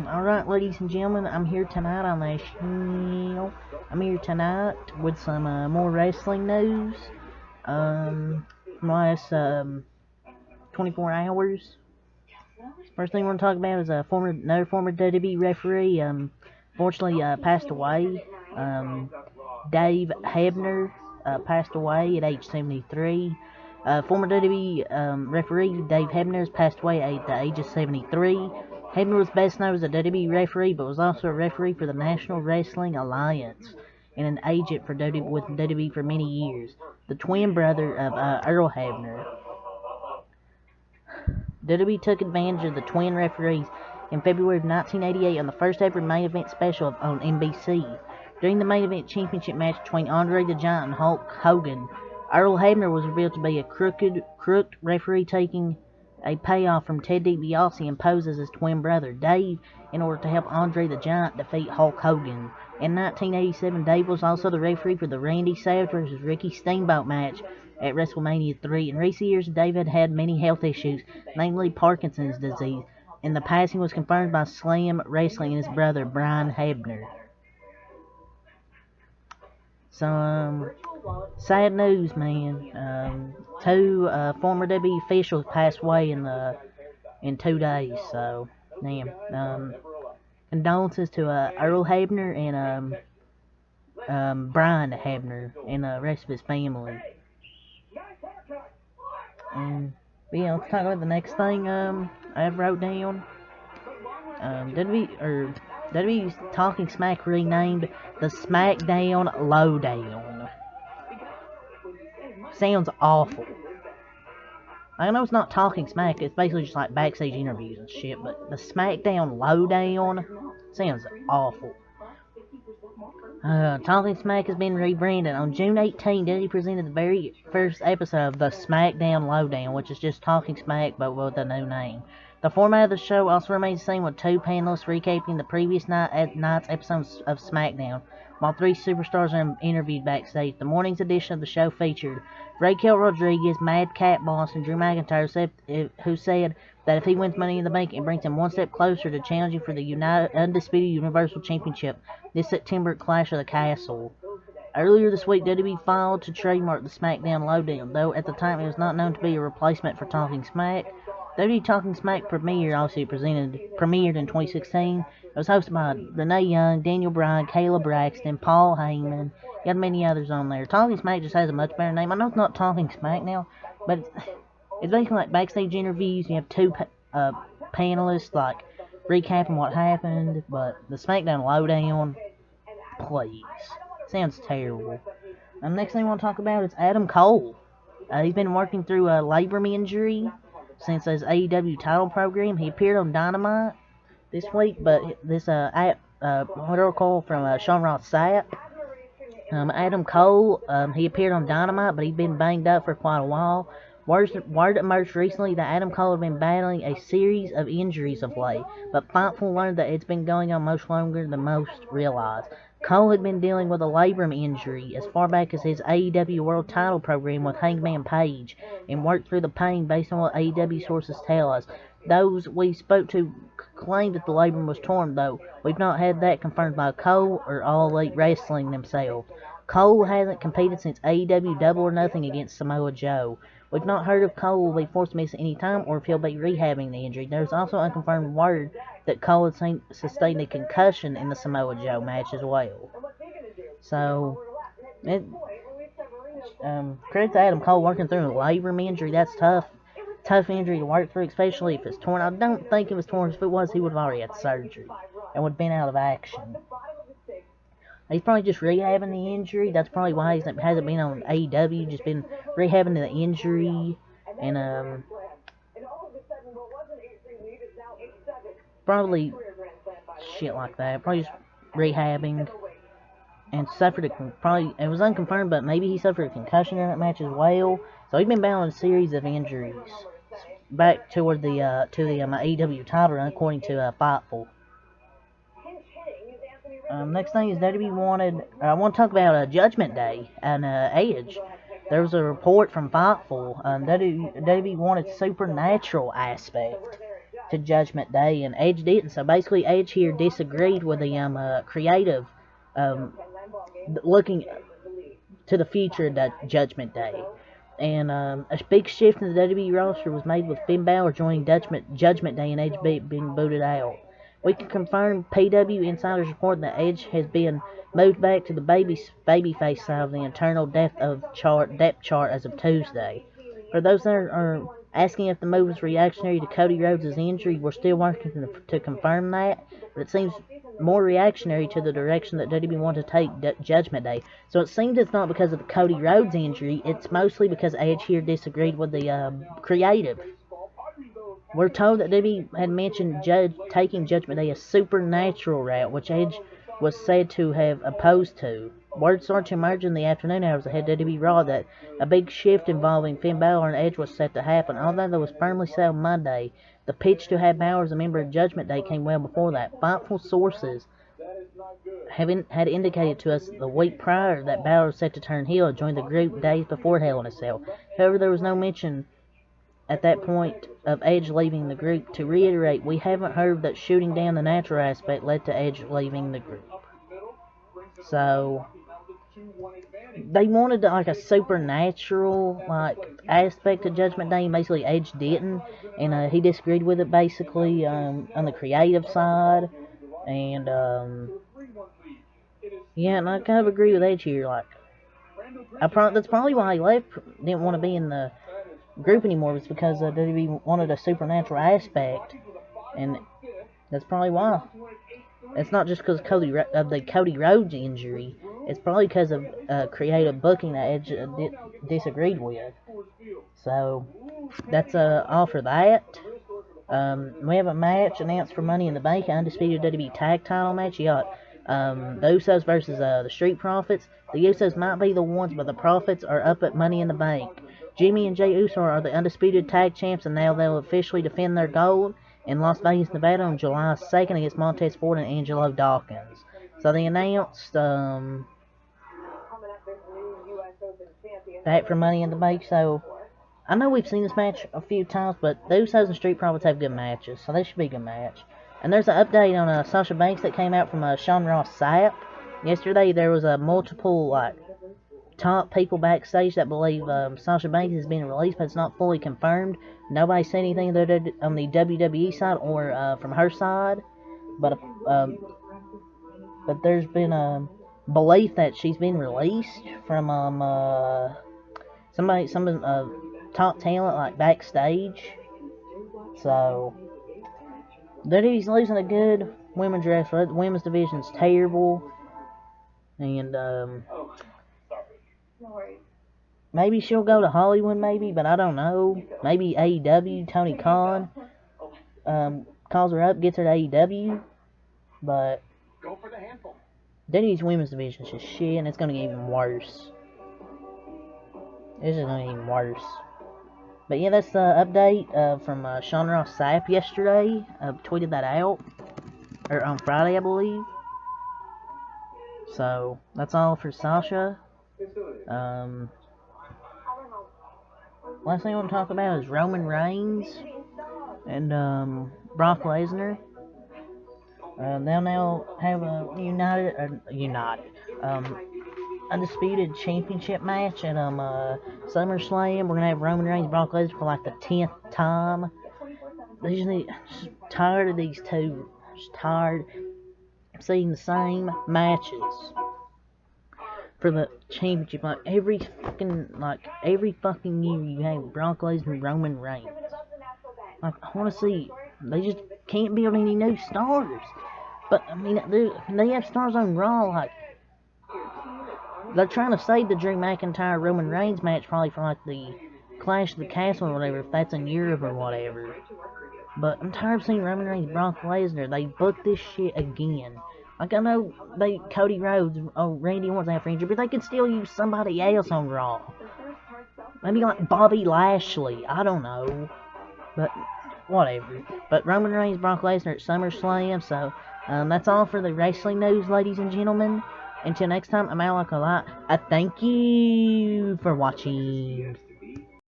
Alright, ladies and gentlemen, I'm here tonight on the channel. I'm here tonight with some more wrestling news. From last 24 hours. First thing we're going to talk about is another former WWE referee. Fortunately, passed away. Dave Hebner passed away at age 73. Former WWE referee Dave Hebner has passed away at the age of 73. Hebner was best known as a WWE referee, but was also a referee for the National Wrestling Alliance and an agent for with WWE for many years. The twin brother of Earl Hebner. WWE took advantage of the twin referees in February of 1988 on the first ever main event special on NBC. During the main event championship match between Andre the Giant and Hulk Hogan, Earl Hebner was revealed to be a crooked referee taking a payoff from Ted DiBiase and posed as his twin brother, Dave, in order to help Andre the Giant defeat Hulk Hogan. In 1987, Dave was also the referee for the Randy Savage vs. Ricky Steamboat match at WrestleMania 3. In recent years, Dave had had many health issues, namely Parkinson's disease, and the passing was confirmed by Slam Wrestling and his brother, Brian Hebner. So, sad news, man. Two former WWE officials passed away in 2 days. So, damn. Condolences to Earl Hebner and Brian Hebner and the rest of his family. Yeah, let's talk about the next thing I wrote down. WWE's Talking Smack renamed the SmackDown Lowdown. Sounds awful. I know it's not Talking Smack, it's basically just like backstage interviews and shit, but the SmackDown Lowdown sounds awful. Talking Smack has been rebranded. On June 18, WWE presented the very first episode of the SmackDown Lowdown, which is just Talking Smack but with a new name. The format of the show also remains the same, with 2 panelists recapping the previous night's episodes of SmackDown, while 3 superstars are interviewed backstage. The morning's edition of the show featured Raquel Rodriguez, Madcap Moss, and Drew McIntyre, who said that if he wins Money in the Bank, it brings him one step closer to challenging for the Undisputed Universal Championship this September at Clash of the Castle. Earlier this week, WWE filed to trademark the SmackDown Lowdown, though at the time it was not known to be a replacement for Talking Smack. WWE Talking Smack premiered in 2016. It was hosted by Renee Young, Daniel Bryan, Kayla Braxton, Paul Heyman. You had many others on there. Talking Smack just has a much better name. I know it's not Talking Smack now, but it's basically like backstage interviews. You have 2 panelists like recapping what happened, but the SmackDown Lowdown, please, sounds terrible. Next thing I want to talk about is Adam Cole. He's been working through a labrum injury since his AEW title program. He appeared on Dynamite this week, but this article from Sean Ross Sapp. Adam Cole, he appeared on Dynamite, but he'd been banged up for quite a while. Word emerged recently that Adam Cole had been battling a series of injuries of late, but Fightful learned that it's been going on much longer than most realized. Cole had been dealing with a labrum injury as far back as his AEW World Title program with Hangman Page, and worked through the pain based on what AEW sources tell us. Those we spoke to claimed that the labrum was torn, though we've not had that confirmed by Cole or All Elite Wrestling themselves. Cole hasn't competed since AEW Double or Nothing against Samoa Joe. We've not heard if Cole will be forced to miss any time or if he'll be rehabbing the injury. There's also unconfirmed word that Cole had sustained a concussion in the Samoa Joe match as well. So, credit to Adam Cole working through a labrum injury. That's tough injury to work through, especially if it's torn. I don't think it was torn. If it was, he would have already had surgery and would have been out of action. He's probably just rehabbing the injury. That's probably why he hasn't been on AEW. Just been rehabbing the injury, and probably shit like that. Probably just rehabbing, and suffered it was unconfirmed, but maybe he suffered a concussion in that match as well. So he's been battling a series of injuries back toward the AEW title run, according to Fightful. Next thing is WWE wanted. I want to talk about Judgment Day and Edge. There was a report from Fightful. WWE wanted supernatural aspect to Judgment Day, and Edge didn't. So basically, Edge here disagreed with the creative, looking to the future of Judgment Day. And a big shift in the WWE roster was made with Finn Balor joining Judgment Day and Edge being booted out. We can confirm PW insiders report that Edge has been moved back to the babyface side of the internal depth chart as of Tuesday. For those that are asking if the move was reactionary to Cody Rhodes' injury, we're still working to confirm that, but it seems more reactionary to the direction that WWE wanted to take Judgment Day. So it seems it's not because of the Cody Rhodes injury, it's mostly because Edge here disagreed with the creative. We're told that WWE had mentioned taking Judgment Day a supernatural route, which Edge was said to have opposed to. Word started to emerge in the afternoon hours ahead of WWE Raw that a big shift involving Finn Balor and Edge was set to happen. Although that was firmly set on Monday, the pitch to have Balor as a member of Judgment Day came well before that. Thoughtful sources had indicated to us the week prior that Balor was set to turn heel and join the group days before Hell in a Cell. However, there was no mention at that point of Edge leaving the group. To reiterate, we haven't heard that shooting down the natural aspect led to Edge leaving the group. So they wanted like a supernatural aspect to Judgment Day, and basically Edge didn't, and he disagreed with it basically on the creative side, and yeah, and I kind of agree with Edge here. That's probably why he left. Didn't want to be in the group anymore, was because WWE wanted a supernatural aspect, and that's probably why. It's not just because of the Cody Rhodes injury. It's probably because of creative booking that Edge disagreed with. So that's all for that. We have a match announced for Money in the Bank, undisputed WWE tag title match. You got the Usos versus the Street Profits. The Usos might be the ones, but the Profits are up at Money in the Bank. Jimmy and Jey Uso are the undisputed tag champs, and now they'll officially defend their gold in Las Vegas, Nevada on July 2nd against Montez Ford and Angelo Dawkins. So they announced back for Money in the Bank. So I know we've seen this match a few times, but the Usos and Street Profits have good matches, so they should be a good match. And there's an update on Sasha Banks that came out from Sean Ross Sapp. Yesterday there was multiple top people backstage that believe Sasha Banks is being released, but it's not fully confirmed. Nobody said anything on the WWE side or from her side, but there's been a belief that she's been released from some top talent backstage. So WWE's losing a good women's wrestler. The women's division's terrible, and maybe she'll go to Hollywood, maybe, but I don't know. Maybe AEW, Tony Khan calls her up, gets her to AEW, but WWE's women's division's just shit, and it's going to get even worse. It's just going to get even worse. But yeah, that's the update from Sean Ross Sapp yesterday. Tweeted that out, or on Friday, I believe. So that's all for Sasha. Last thing I want to talk about is Roman Reigns and Brock Lesnar. They'll now have a undisputed championship match at SummerSlam. We're gonna have Roman Reigns, Brock Lesnar for the 10th time. Just tired of these two. Just tired of seeing the same matches for the championship. Every fucking year you have Brock Lesnar and Roman Reigns. I want to see. They just can't build any new stars. But I mean, they have stars on Raw. They're trying to save the Drew McIntyre Roman Reigns match probably for the Clash of the Castle or whatever, if that's in Europe or whatever. But I'm tired of seeing Roman Reigns, Brock Lesnar. They booked this shit again. I know Cody Rhodes, Randy Orton's out for injury, but they could still use somebody else on Raw. Maybe Bobby Lashley. I don't know. But whatever. But Roman Reigns, Brock Lesnar at SummerSlam. So that's all for the wrestling news, ladies and gentlemen. Until next time, I'm Alec Alot. Thank you for watching.